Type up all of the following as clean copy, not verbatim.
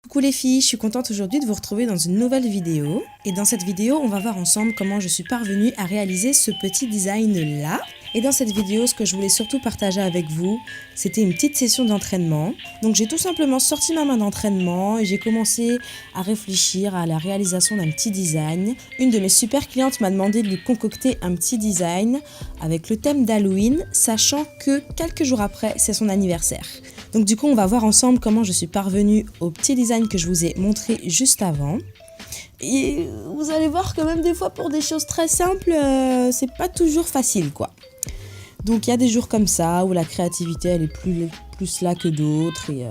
Coucou les filles, je suis contente aujourd'hui de vous retrouver dans une nouvelle vidéo. Et dans cette vidéo, on va voir ensemble comment je suis parvenue à réaliser ce petit design là. Et dans cette vidéo, ce que je voulais surtout partager avec vous, c'était une petite session d'entraînement. Donc j'ai tout simplement sorti ma main d'entraînement et j'ai commencé à réfléchir à la réalisation d'un petit design. Une de mes super clientes m'a demandé de lui concocter un petit design avec le thème d'Halloween, sachant que quelques jours après, c'est son anniversaire. Donc du coup, on va voir ensemble comment je suis parvenue au petit design que je vous ai montré juste avant. Et vous allez voir que même des fois, pour des choses très simples, c'est pas toujours facile, quoi. Donc il y a des jours comme ça où la créativité elle est plus là que d'autres et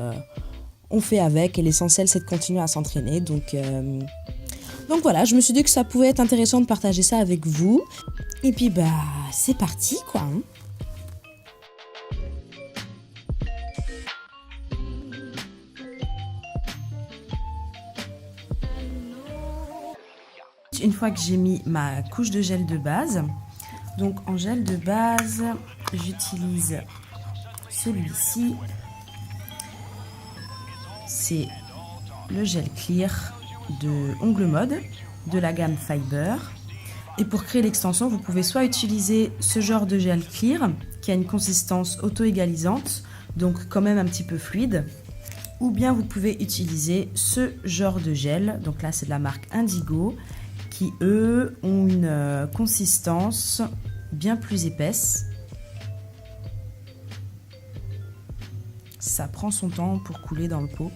on fait avec et l'essentiel c'est de continuer à s'entraîner. Donc voilà, je me suis dit que ça pouvait être intéressant de partager ça avec vous. Et puis bah c'est parti quoi. Une fois que j'ai mis ma couche de gel de base, donc en gel de base, j'utilise celui-ci. C'est le gel clear de Ongle Mode de la gamme Fiber. Et pour créer l'extension, vous pouvez soit utiliser ce genre de gel clear qui a une consistance auto-égalisante, donc quand même un petit peu fluide, ou bien vous pouvez utiliser ce genre de gel, donc là c'est de la marque Indigo, qui eux ont une consistance bien plus épaisse. Ça prend son temps pour couler dans le pot.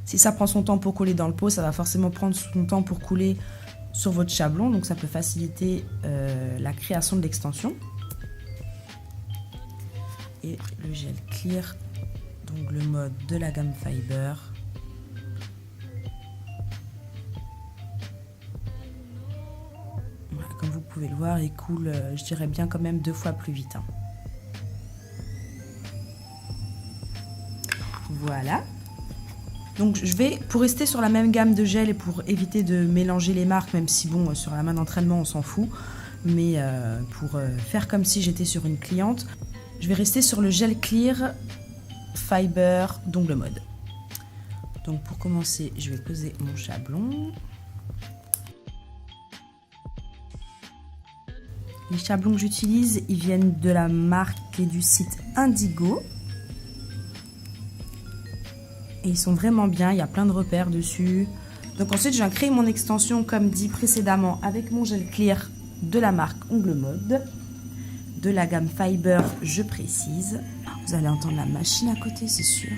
Si ça prend son temps pour couler dans le pot, ça va forcément prendre son temps pour couler sur votre chablon, donc ça peut faciliter la création de l'extension. Et le gel clear, donc le mode de la gamme Fiber. Voilà, comme vous pouvez le voir, il coule, je dirais bien quand même 2 fois plus vite. Voilà. Donc je vais, pour rester sur la même gamme de gel et pour éviter de mélanger les marques, même si bon, sur la main d'entraînement on s'en fout, mais pour faire comme si j'étais sur une cliente, je vais rester sur le gel clear Fiber d'Ongle Mode. Donc pour commencer, je vais poser mon chablon. Les chablons que j'utilise, ils viennent de la marque et du site Indigo. Et ils sont vraiment bien, il y a plein de repères dessus. Donc ensuite, je viens créer mon extension comme dit précédemment avec mon gel clear de la marque Ongle Mode. De la gamme Fiber, je précise. Vous allez entendre la machine à côté, c'est sûr.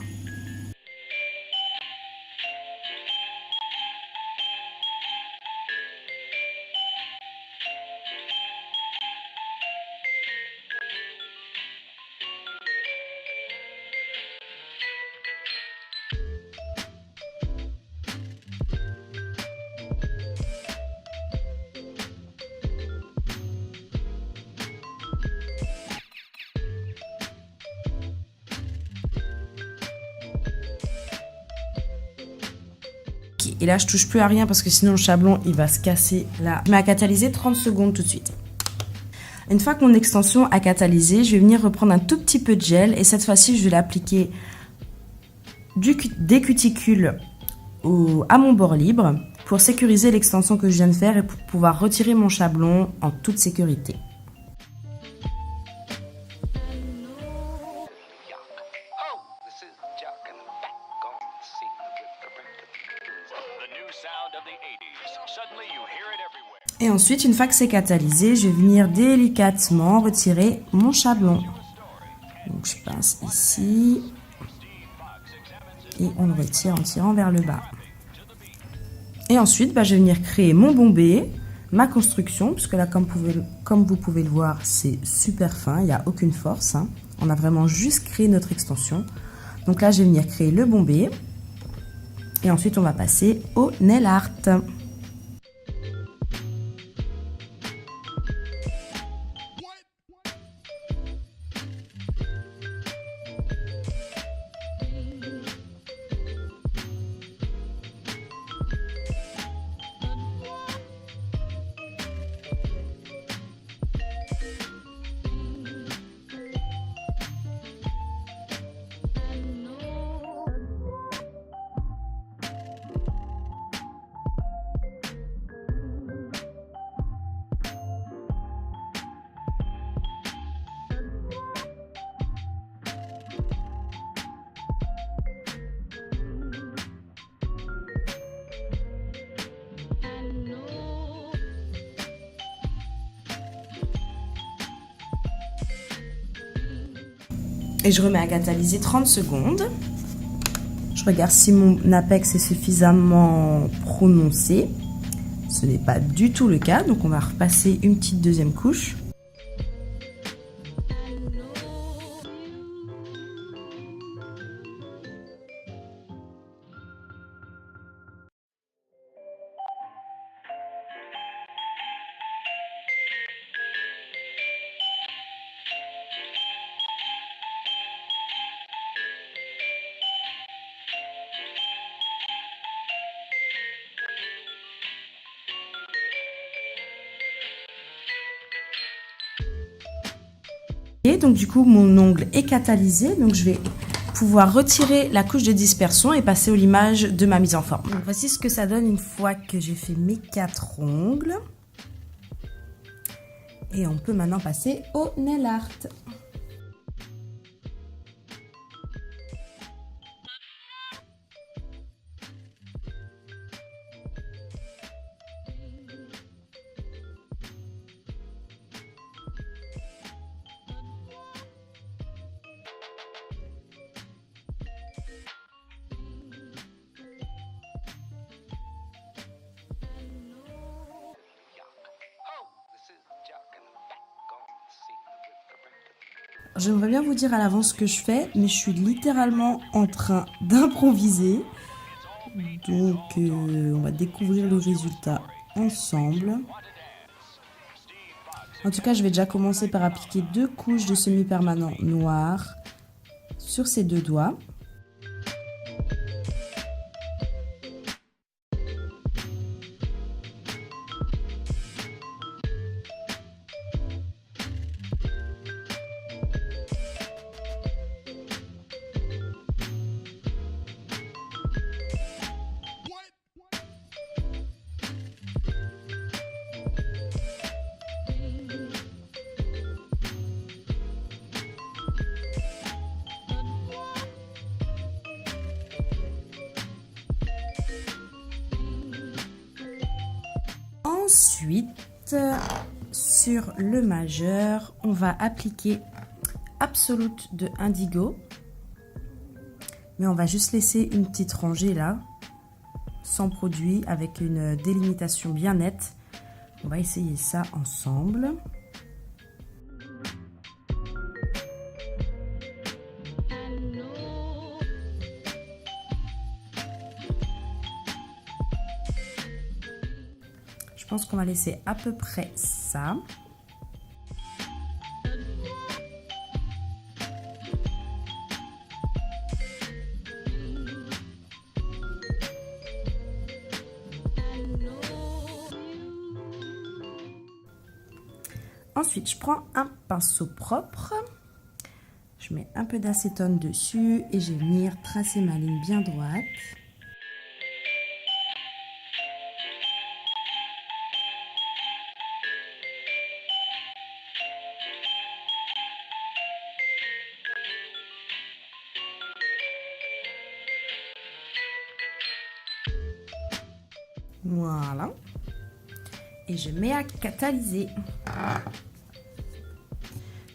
Et là, je touche plus à rien parce que sinon le chablon, il va se casser là. Je mets à catalyser 30 secondes tout de suite. Une fois que mon extension a catalysé, je vais venir reprendre un tout petit peu de gel et cette fois-ci, je vais l'appliquer des cuticules à mon bord libre pour sécuriser l'extension que je viens de faire et pour pouvoir retirer mon chablon en toute sécurité. Et ensuite, une fois que c'est catalysé, je vais venir délicatement retirer mon chablon. Donc je passe ici et on le retire en tirant vers le bas. Et ensuite, je vais venir créer mon bombé, ma construction, puisque là, comme vous pouvez le voir, c'est super fin, il n'y a aucune force. On a vraiment juste créé notre extension. Donc là, je vais venir créer le bombé. Et ensuite, on va passer au nail art. Et je remets à catalyser 30 secondes. Je regarde si mon apex est suffisamment prononcé. Ce n'est pas du tout le cas, donc on va repasser une petite deuxième couche. Et donc du coup mon ongle est catalysé, donc je vais pouvoir retirer la couche de dispersion et passer au limage de ma mise en forme. Donc voici ce que ça donne une fois que j'ai fait mes 4 ongles. Et on peut maintenant passer au nail art. J'aimerais bien vous dire à l'avance ce que je fais, mais je suis littéralement en train d'improviser. Donc on va découvrir le résultat ensemble. En tout cas, je vais déjà commencer par appliquer 2 couches de semi-permanent noir sur ces 2 doigts. Ensuite, sur le majeur, on va appliquer Absolute de Indigo. Mais on va juste laisser une petite rangée là, sans produit, avec une délimitation bien nette. On va essayer ça ensemble. Je pense qu'on va laisser à peu près ça. Ensuite, je prends un pinceau propre. Je mets un peu d'acétone dessus et je vais venir tracer ma ligne bien droite. Voilà. Et je mets à catalyser.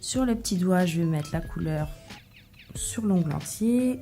Sur le petit doigt, je vais mettre la couleur sur l'ongle entier.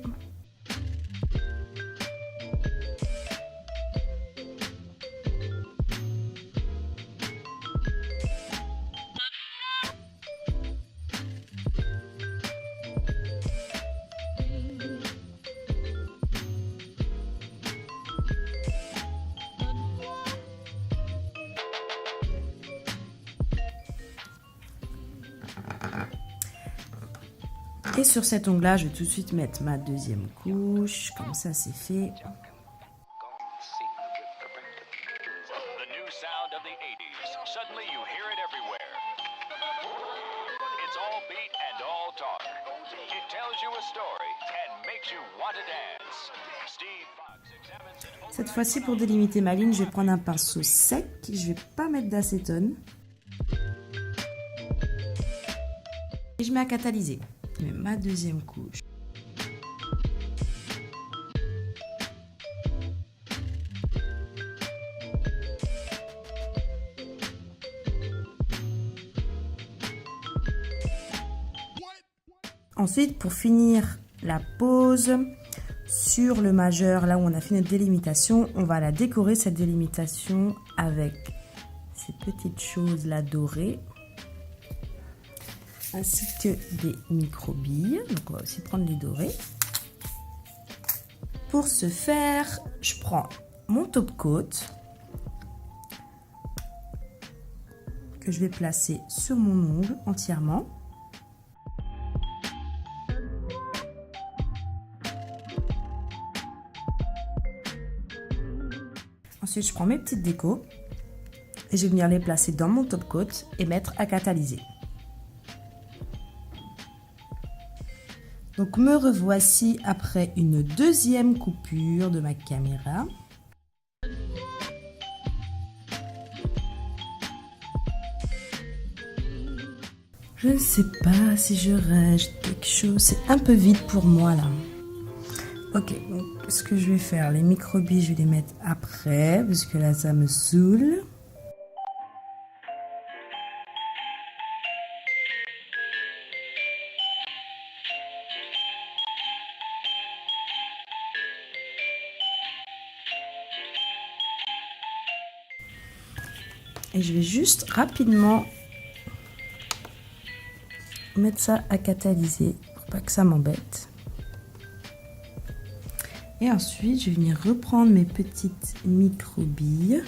Et sur cet ongle-là, je vais tout de suite mettre ma deuxième couche. Comme ça, c'est fait. Cette fois-ci, pour délimiter ma ligne, je vais prendre un pinceau sec. Je ne vais pas mettre d'acétone. Et je mets à catalyser. Je mets ma deuxième couche. Ensuite, pour finir la pose sur le majeur, là où on a fait notre délimitation, on va la décorer cette délimitation avec ces petites choses là dorées, ainsi que des micro-billes. Donc on va aussi prendre les dorés. Pour ce faire, je prends mon top coat que je vais placer sur mon ongle entièrement. Ensuite, je prends mes petites décos et je vais venir les placer dans mon top coat et mettre à catalyser. Donc, me revoici après une deuxième coupure de ma caméra. Je ne sais pas si je reste quelque chose. C'est un peu vide pour moi là. Ok, donc ce que je vais faire, les micro-billes, je vais les mettre après, parce que là, ça me saoule. Et je vais juste rapidement mettre ça à catalyser, pour pas que ça m'embête. Et ensuite, je vais venir reprendre mes petites micro-billes.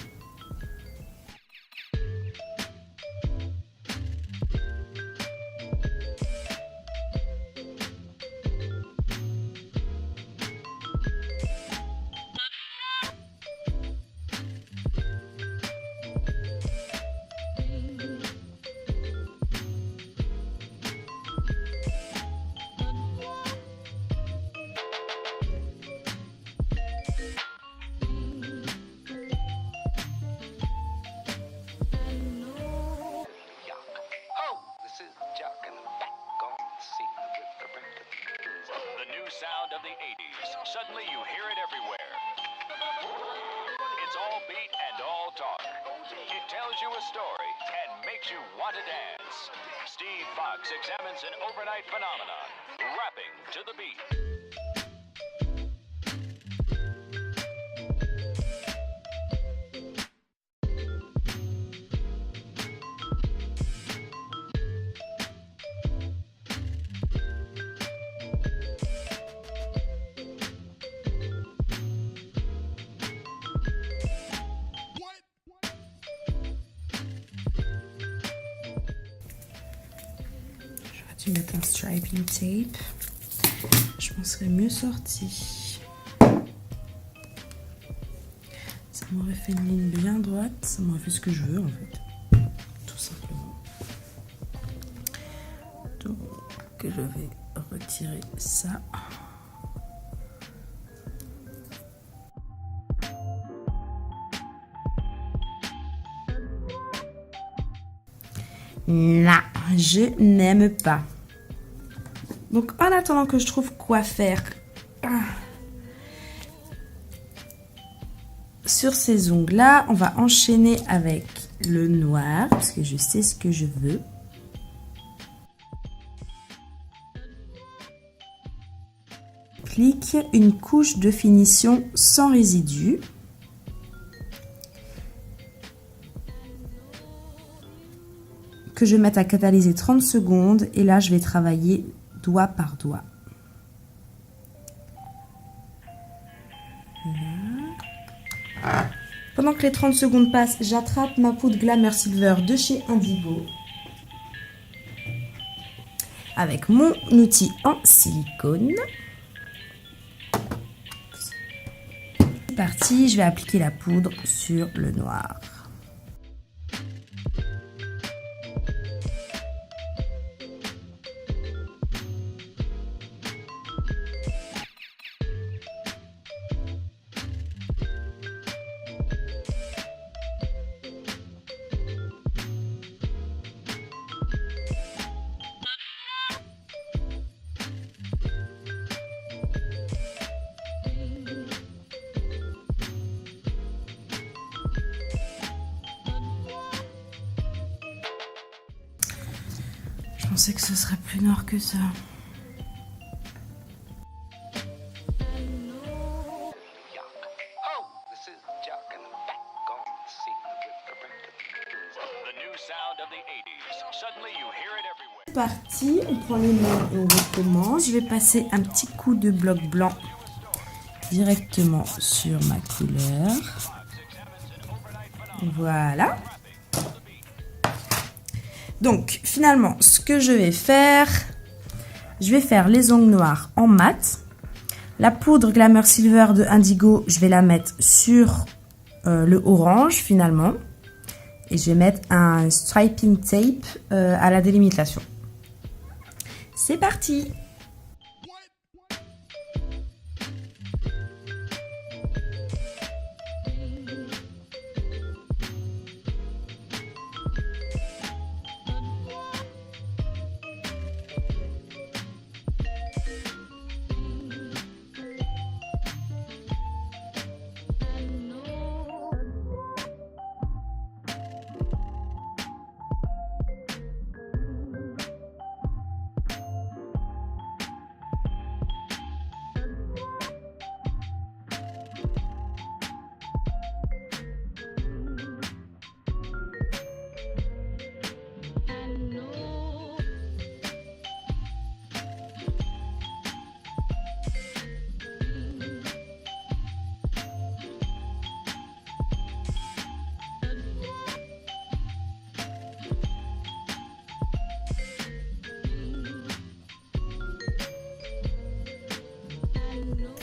Sound of the 80s. Suddenly you hear it everywhere. It's all beat and all talk. It tells you a story and makes you want to dance. Steve Fox examines an overnight phenomenon, rapping to the beat. Je vais mettre un striping tape. Je m'en serais mieux sorti. Ça m'aurait fait une ligne bien droite. Ça m'aurait fait ce que je veux en fait. Tout simplement. Donc je vais retirer ça. Là, je n'aime pas. Donc, en attendant que je trouve quoi faire sur ces ongles-là, on va enchaîner avec le noir, parce que je sais ce que je veux. Applique une couche de finition sans résidus. Que je vais mettre à catalyser 30 secondes et là je vais travailler doigt par doigt. Là. Pendant que les 30 secondes passent, j'attrape ma poudre Glamour Silver de chez Indigo avec mon outil en silicone. C'est parti, je vais appliquer la poudre sur le noir. Je pensais que ce serait plus noir que ça. Suddenly you hear it everywhere. C'est parti, on prend les mains et on recommence. Je vais passer un petit coup de bloc blanc directement sur ma couleur. Voilà. Donc finalement, ce que je vais faire les ongles noirs en mat. La poudre Glamour Silver de Indigo, je vais la mettre sur le orange finalement. Et je vais mettre un striping tape à la délimitation. C'est parti!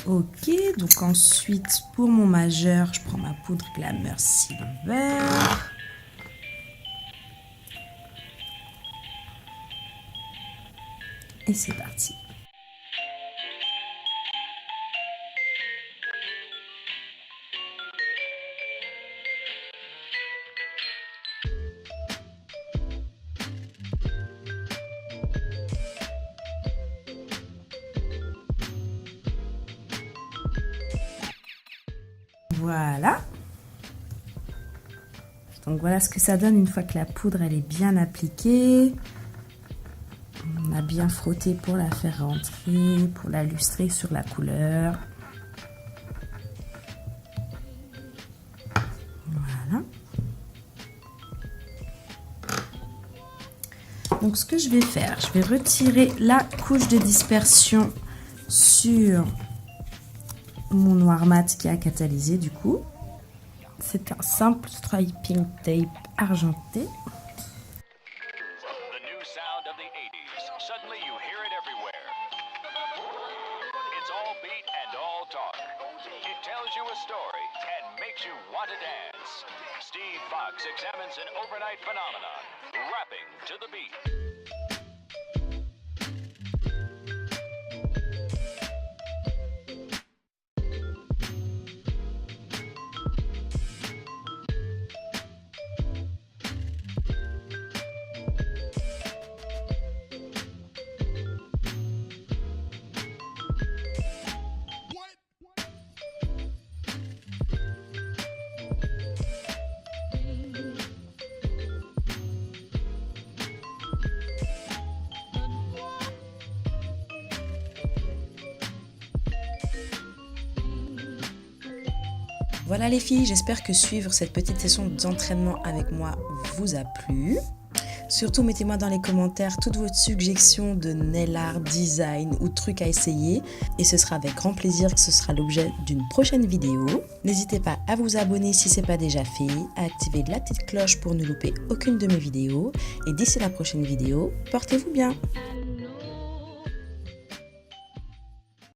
Ok, donc ensuite pour mon majeur, je prends ma poudre Glamour Silver. Et c'est parti. Voilà. Donc voilà ce que ça donne une fois que la poudre elle est bien appliquée. On a bien frotté pour la faire rentrer, pour la lustrer sur la couleur. Voilà. Donc ce que je vais faire, je vais retirer la couche de dispersion sur mon noir mat qui a catalysé du coup. C'est un simple striping tape argenté. The new sound of the 80s. Suddenly you hear it everywhere. It's all beat and all talk. It tells you a story and makes you want to dance. Steve Fox examines an overnight phenomenon, rapping to the beat. Voilà les filles, j'espère que suivre cette petite session d'entraînement avec moi vous a plu. Surtout mettez-moi dans les commentaires toutes vos suggestions de nail art, design ou trucs à essayer. Et ce sera avec grand plaisir que ce sera l'objet d'une prochaine vidéo. N'hésitez pas à vous abonner si ce n'est pas déjà fait, à activer la petite cloche pour ne louper aucune de mes vidéos. Et d'ici la prochaine vidéo, portez-vous bien!